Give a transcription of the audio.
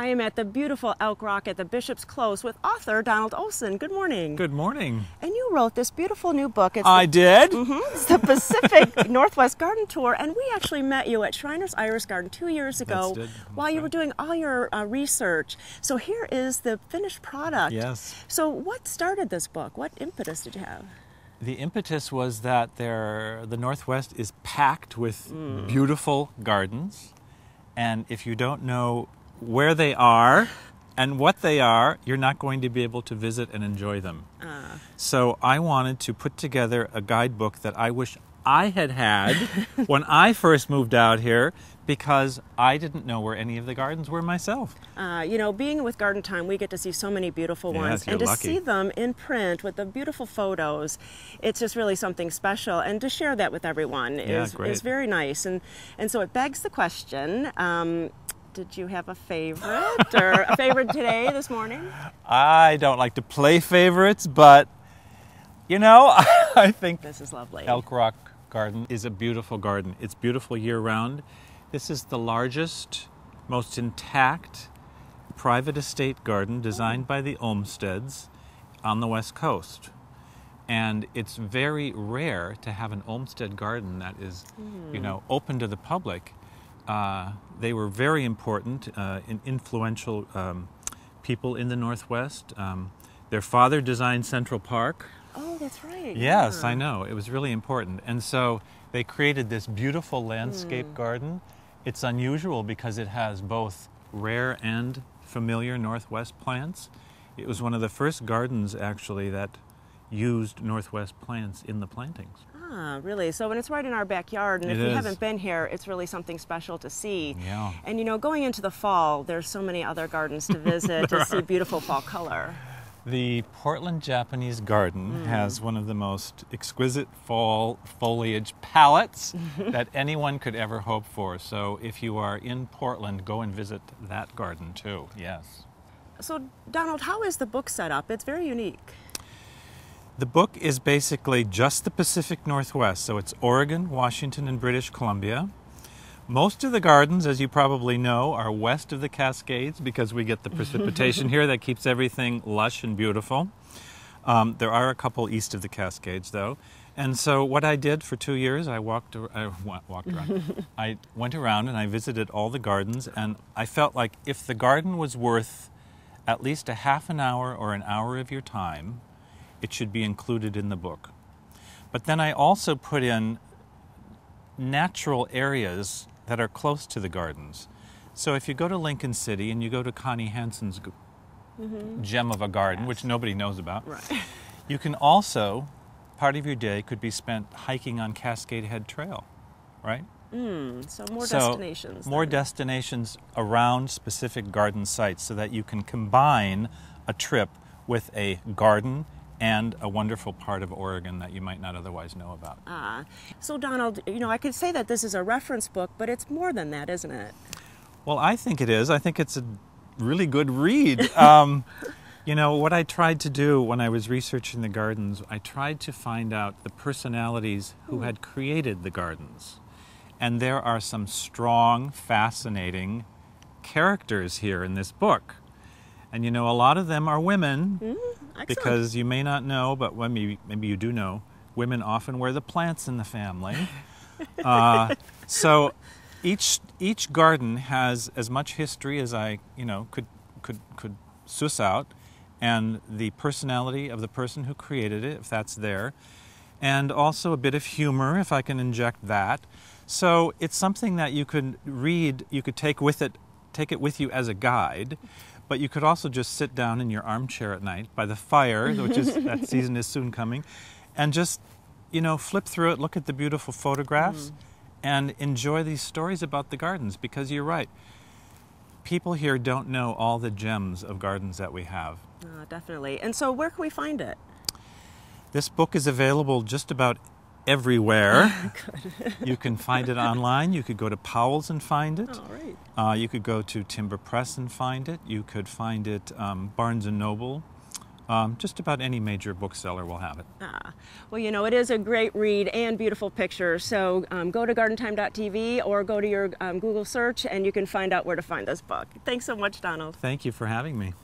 I am at the beautiful Elk Rock at the Bishop's Close with author Donald Olson. Good morning. Good morning. And you wrote this beautiful new book. I did? It's the Pacific Northwest Garden Tour, and we actually met you at Shriners Iris Garden 2 years ago while you were doing all your research. So here is the finished product. Yes. So what started this book? What impetus did you have? The impetus was that the Northwest is packed with beautiful gardens, and if you don't know where they are and what they are, you're not going to be able to visit and enjoy them. So I wanted to put together a guidebook that I wish I had when I first moved out here, because I didn't know where any of the gardens were myself. You know, being with Garden Time, we get to see so many beautiful ones. Yes, you're lucky. See them in print with the beautiful photos, it's just really something special. And to share that with everyone is very nice. And so it begs the question, did you have a favorite or a favorite today, this morning? I don't like to play favorites, but, you know, I think this is lovely. Elk Rock Garden is a beautiful garden. It's beautiful year-round. This is the largest, most intact private estate garden designed by the Olmsteds on the West Coast. And it's very rare to have an Olmsted garden that is, you know, open to the public. They were very important, influential people in the Northwest. Their father designed Central Park. Oh, that's right. Yes, I know. It was really important. And so they created this beautiful landscape garden. It's unusual because it has both rare and familiar Northwest plants. It was one of the first gardens, actually, that used Northwest plants in the plantings. Ah, really? So when it's right in our backyard, and if you haven't been here, it's really something special to see. Yeah. And you know, going into the fall, there's so many other gardens to visit to see beautiful fall color. The Portland Japanese Garden has one of the most exquisite fall foliage palettes that anyone could ever hope for. So if you are in Portland, go and visit that garden too, yes. So Donald, how is the book set up? It's very unique. The book is basically just the Pacific Northwest, so it's Oregon, Washington, and British Columbia. Most of the gardens, as you probably know, are west of the Cascades because we get the precipitation here that keeps everything lush and beautiful. There are a couple east of the Cascades, though. And so what I did for 2 years, I walked around. I went around and I visited all the gardens, and I felt like if the garden was worth at least a half an hour or an hour of your time, it should be included in the book. But then I also put in natural areas that are close to the gardens. So if you go to Lincoln City and you go to Connie Hansen's gem of a garden, which nobody knows about, you can also, part of your day could be spent hiking on Cascade Head Trail, right? So more destinations. More destinations around specific garden sites so that you can combine a trip with a garden and a wonderful part of Oregon that you might not otherwise know about. So Donald, you know, I could say that this is a reference book, but it's more than that, isn't it? Well, I think it is. I think it's a really good read. You know, what I tried to do when I was researching the gardens, I tried to find out the personalities who had created the gardens. And there are some strong, fascinating characters here in this book. And you know, a lot of them are women. Because you may not know, but maybe you do know, women often wear the plants in the family. So each garden has as much history as I could suss out, and the personality of the person who created it, if that's there, and also a bit of humor, if I can inject that. So it's something that you could read, you could take it with you as a guide. But you could also just sit down in your armchair at night by the fire, which is that season is soon coming, and just, you know, flip through it, look at the beautiful photographs, and enjoy these stories about the gardens. Because you're right, people here don't know all the gems of gardens that we have. Definitely. And so where can we find it? This book is available just about everywhere. You can find it online. You could go to Powell's and find it. You could go to Timber Press and find it. You could find it Barnes & Noble, Just about any major bookseller will have it. Well, you know, it is a great read and beautiful pictures. So go to gardentime.tv or go to your Google search and you can find out where to find this book. Thanks so much, Donald. Thank you for having me.